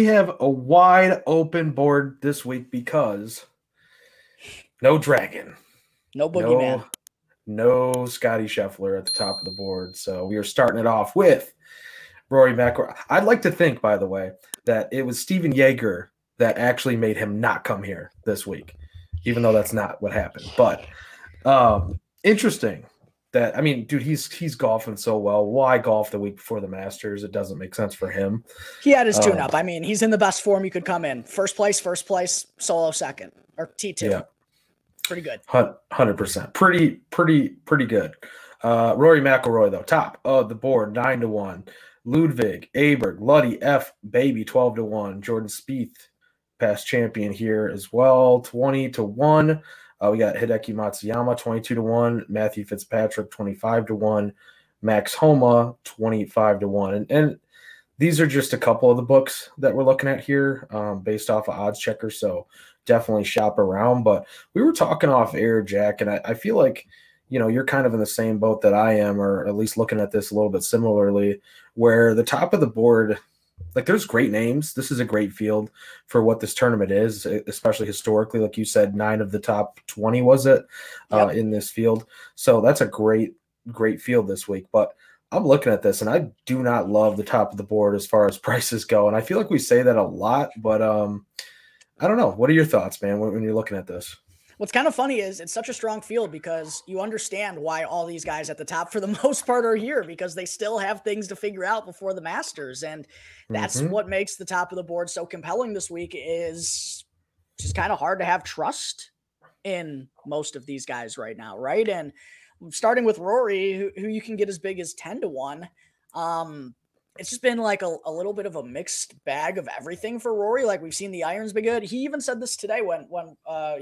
We have a wide open board this week because no dragon, No boogeyman. no Scotty Scheffler at the top of the board. So we are starting it off with Rory McIlroy. I'd like to think, by the way, that it was Steven Yeager that actually made him not come here this week, even though that's not what happened. But interesting that, I mean, dude, he's golfing so well. Why golf the week before the Masters? It doesn't make sense for him. He had his tune-up. I mean, he's in the best form you could come in. First place, solo second, or T2. Yeah. Pretty good. 100%. Pretty good. Rory McIlroy, though, top of the board, 9-1. Ludwig, Aberg, Luddy, F, Baby, 12-1. Jordan Spieth, past champion here as well, 20-1. We got Hideki Matsuyama, 22-1. Matthew Fitzpatrick, 25-1. Max Homa, 25-1. And these are just a couple of the books that we're looking at here based off of Odds Checker. So definitely shop around. But we were talking off air, Jack, and I feel like, you know, you're kind of in the same boat that I am, or at least looking at this a little bit similarly, where the top of the board, like, there's great names. This is a great field for what this tournament is, especially historically. Like you said, 9 of the top 20 was it in this field. So that's a great field this week. But I'm looking at this, and I do not love the top of the board as far as prices go. And I feel like we say that a lot, but I don't know. What are your thoughts, man, when you're looking at this? What's kind of funny is it's such a strong field because you understand why all these guys at the top for the most part are here, because they still have things to figure out before the Masters. And that's what makes the top of the board so compelling this week, is just kind of hard to have trust in most of these guys right now, right? And starting with Rory, who you can get as big as 10-1. It's just been like a little bit of a mixed bag of everything for Rory. Like, we've seen the irons be good. He even said this today when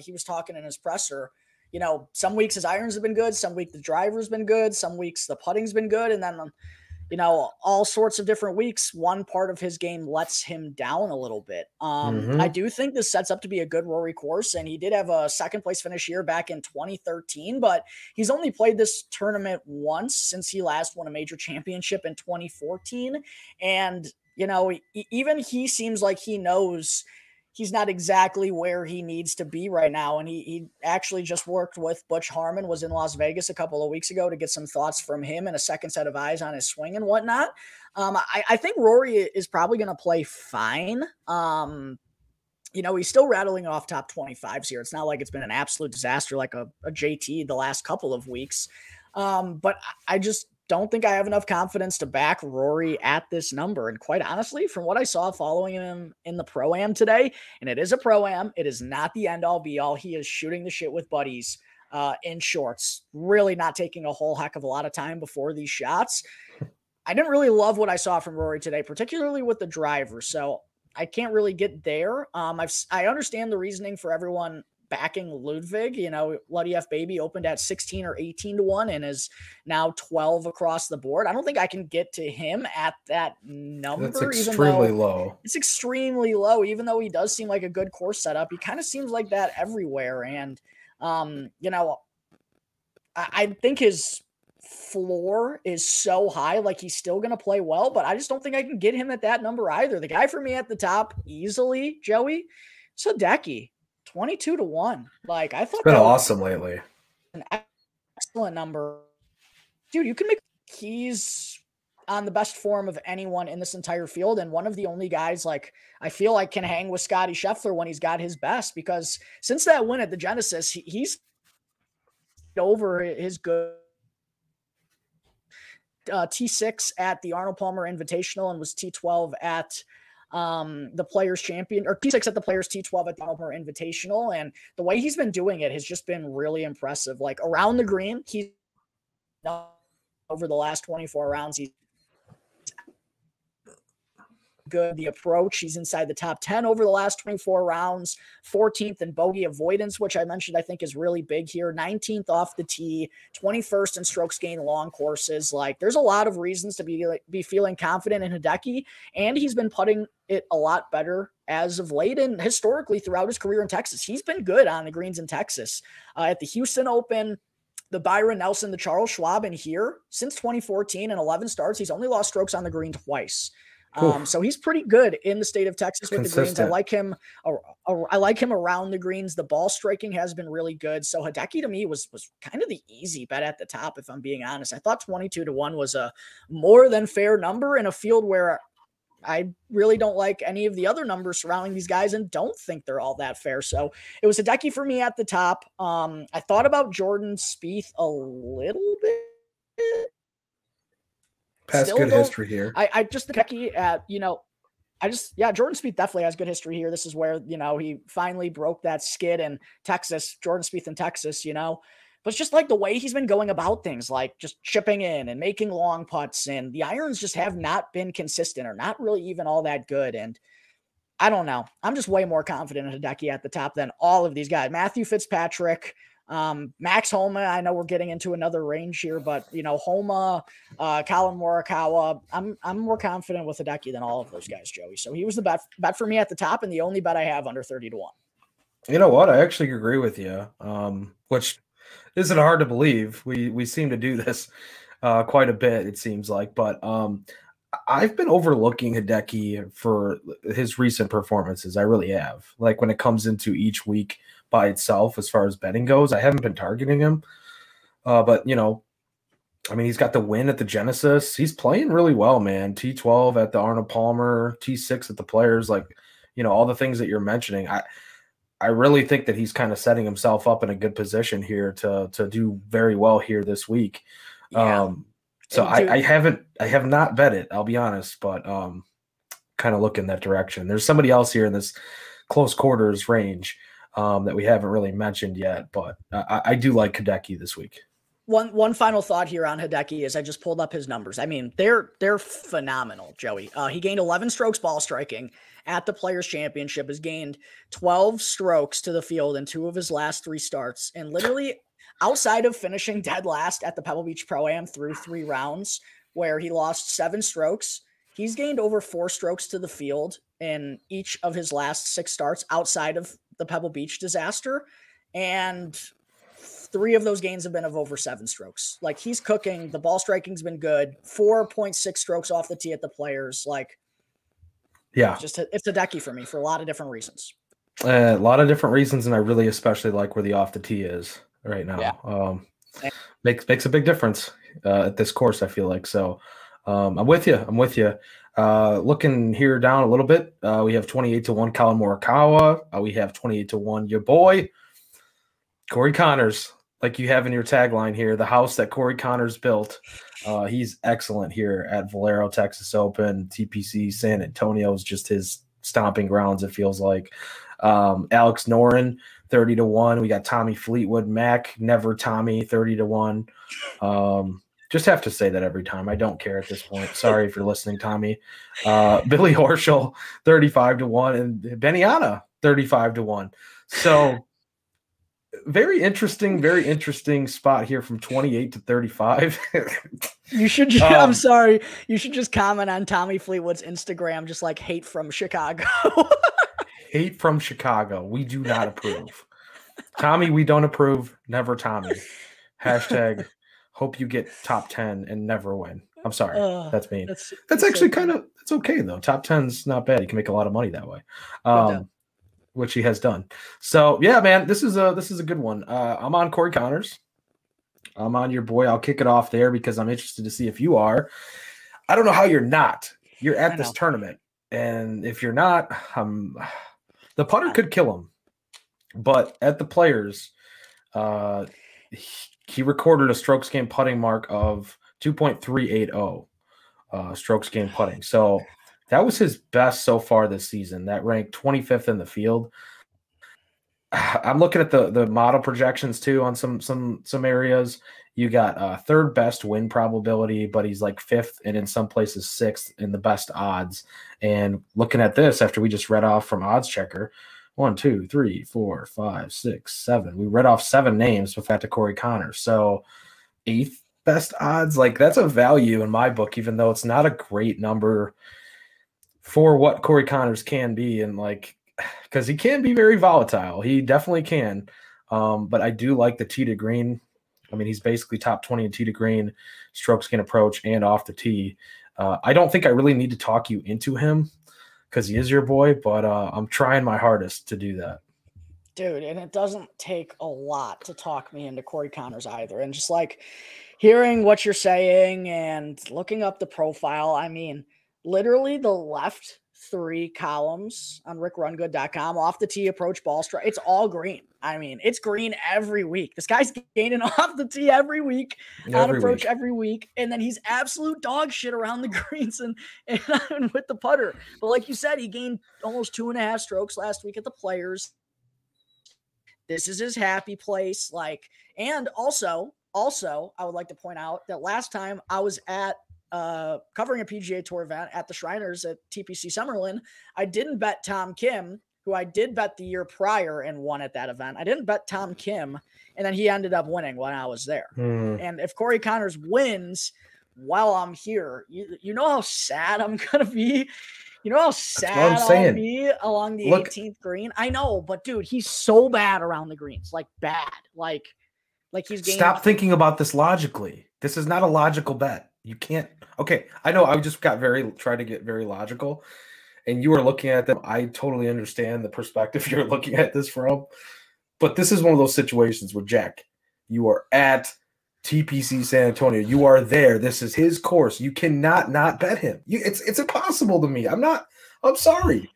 he was talking in his presser. You know, some weeks his irons have been good, some week the driver's been good, some weeks the putting's been good, and then you know, all sorts of different weeks, one part of his game lets him down a little bit. I do think this sets up to be a good Rory course, and he did have a second place finish here back in 2013, but he's only played this tournament once since he last won a major championship in 2014. And, you know, even he seems like he knows he's not exactly where he needs to be right now. And he actually just worked with Butch Harmon, was in Las Vegas a couple of weeks ago to get some thoughts from him and a second set of eyes on his swing and whatnot. I think Rory is probably going to play fine. You know, he's still rattling off top 25s here. It's not like it's been an absolute disaster like a JT the last couple of weeks. But I just don't think I have enough confidence to back Rory at this number. And quite honestly, from what I saw following him in the Pro-Am today, and it is a Pro-Am, it is not the end-all be-all. He is shooting the shit with buddies in shorts, really not taking a whole heck of a lot of time before these shots. I didn't really love what I saw from Rory today, particularly with the driver. So I can't really get there. I understand the reasoning for everyone backing Ludwig. You know, Luddy F Baby opened at 16 or 18-1 and is now 12 across the board. I don't think I can get to him at that number. That's extremely low. It's extremely low, even though he does seem like a good course setup. He kind of seems like that everywhere. And, you know, I think his floor is so high, like he's still going to play well, but I just don't think I can get him at that number either. The guy for me at the top easily, Joey, Hideki. 22-1. Like, I thought it's been awesome lately. An excellent number. Dude, you can make he's on the best form of anyone in this entire field, and one of the only guys, like, I feel like can hang with Scotty Scheffler when he's got his best, because since that win at the Genesis, he's over his good T6 at the Arnold Palmer Invitational and was T12 at the Players Champion, or T6 at the Players, T12 at the Palmer Invitational. And the way he's been doing it has just been really impressive. Like, around the green, he's over the last 24 rounds, he's good. The approach, he's inside the top 10 over the last 24 rounds, 14th in bogey avoidance, which I mentioned I think is really big here, 19th off the tee, 21st in strokes gained long courses. Like, there's a lot of reasons to be feeling confident in Hideki, and he's been putting it a lot better as of late, and historically throughout his career in Texas. He's been good on the greens in Texas. At the Houston Open, the Byron Nelson, the Charles Schwab, and here, since 2014 and 11 starts, he's only lost strokes on the green twice. So he's pretty good in the state of Texas with the greens. I like him. I like him around the greens. The ball striking has been really good. So Hideki to me was kind of the easy bet at the top, if I'm being honest. I thought 22-1 was a more than fair number in a field where I really don't like any of the other numbers surrounding these guys and don't think they're all that fair. So it was Hideki for me at the top. I thought about Jordan Spieth a little bit. Past good history here. I just think Hideki at, Jordan Spieth definitely has good history here. This is where, he finally broke that skid in Texas, Jordan Spieth in Texas, but it's just like the way he's been going about things, like just chipping in and making long putts, and the irons just have not been consistent or not really even all that good. And I don't know. I'm just way more confident in Hideki at the top than all of these guys. Matthew Fitzpatrick, Max Homa. I know we're getting into another range here, but Homa, Colin Morikawa, I'm more confident with Hideki than all of those guys, Joey. So he was the bet for me at the top, and the only bet I have under 30-1. You know what? I actually agree with you. Which isn't hard to believe. We seem to do this quite a bit, it seems like. But I've been overlooking Hideki for his recent performances. I really have. Like when it comes into each week by itself, as far as betting goes, I haven't been targeting him. But he's got the win at the Genesis. He's playing really well, man. T12 at the Arnold Palmer, T6 at the Players. Like, all the things that you're mentioning. I really think that he's kind of setting himself up in a good position here to do very well here this week. Yeah. So I have not bet it, I'll be honest, but kind of look in that direction. There's somebody else here in this close quarters range that we haven't really mentioned yet, but I do like Hideki this week. One final thought here on Hideki is I just pulled up his numbers. I mean, they're phenomenal, Joey. He gained 11 strokes ball striking at the Players Championship, has gained 12 strokes to the field in 2 of his last 3 starts, and literally outside of finishing dead last at the Pebble Beach Pro-Am through 3 rounds where he lost 7 strokes, he's gained over 4 strokes to the field in each of his last 6 starts outside of the Pebble Beach disaster, and 3 of those gains have been of over 7 strokes. Like, he's cooking. The ball striking's been good. 4.6 strokes off the tee at the Players. Like, yeah, it's Hideki for me for a lot of different reasons. A lot of different reasons, and I really especially like where the off the tee is right now. Yeah. Makes a big difference at this course, I feel like. So I'm with you. Looking here down a little bit, we have 28-1 Colin Morikawa. We have 28-1 your boy Corey Connors, like you have in your tagline here, the house that Corey Connors built. He's excellent here at Valero Texas Open. TPC San Antonio is just his stomping grounds, it feels like. Alex Noren, 30-1. We got Tommy Fleetwood. Mac, never Tommy, 30-1. Just have to say that every time. I don't care at this point. Sorry if you're listening, Tommy. Billy Horschel, 35-1. And Benny-Anna, 35-1. So very interesting spot here from 28 to 35. You should just, I'm sorry. You should just comment on Tommy Fleetwood's Instagram, just like hate from Chicago. Hate from Chicago. We do not approve. Tommy, we don't approve. Never Tommy. Hashtag hope you get top 10 and never win. I'm sorry. That's mean. That's actually kind of, it's okay though. Top 10's not bad. You can make a lot of money that way. Which he has done. So yeah, man, this is a good one. I'm on Corey Connors. I'm on your boy. I'll kick it off there because I'm interested to see if you are. I don't know how you're not. You're at this tournament, and if you're not, the putter could kill him. But at the Players, he recorded a strokes gained putting mark of 2.380 strokes gained putting. So that was his best so far this season. That ranked 25th in the field. I'm looking at the model projections too on some areas. You got third best win probability, but he's like 5th and in some places 6th in the best odds. And looking at this after we just read off from Odds Checker, 1, 2, 3, 4, 5, 6, 7. We read off 7 names with that to Corey Connors. So 8th best odds, like that's a value in my book, even though it's not a great number for what Corey Connors can be, and like because he can be very volatile. He definitely can. But I do like the tee to green. I mean, he's basically top 20 in tee to green, strokes gained approach, and off the tee. I don't think I really need to talk you into him because he is your boy, but I'm trying my hardest to do that. Dude, and it doesn't take a lot to talk me into Corey Connors either. And just like hearing what you're saying and looking up the profile, I mean, literally the left 3 columns on rickrungood.com, off the tee, approach, ball strike, it's all green. I mean, it's green every week. This guy's gaining off the tee every week, on approach every week, and then he's absolute dog shit around the greens and with the putter. But like you said, he gained almost 2.5 strokes last week at the Players. This is his happy place. Like, and also, I would like to point out that last time I was at covering a PGA Tour event at the Shriners at TPC Summerlin, I didn't bet Tom Kim, who I did bet the year prior and won at that event. I didn't bet Tom Kim, and then he ended up winning when I was there. And if Corey Connors wins while I'm here, you know how sad I'm going to be. You know how sad I'll be along the 18th green? I know, but dude, he's so bad around the greens. Like bad. Like he's gained. Stop thinking about this logically. This is not a logical bet. You can't. Okay, I know I just tried to get very logical, and you were looking at them. I totally understand the perspective you're looking at this from, but this is one of those situations where, Jack, you are at TPC San Antonio. You are there. This is his course. You cannot not bet him. It's impossible to me. I'm sorry.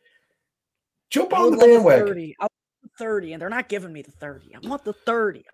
Jump on the bandwagon. I want the 30, and they're not giving me the 30. I want the 30.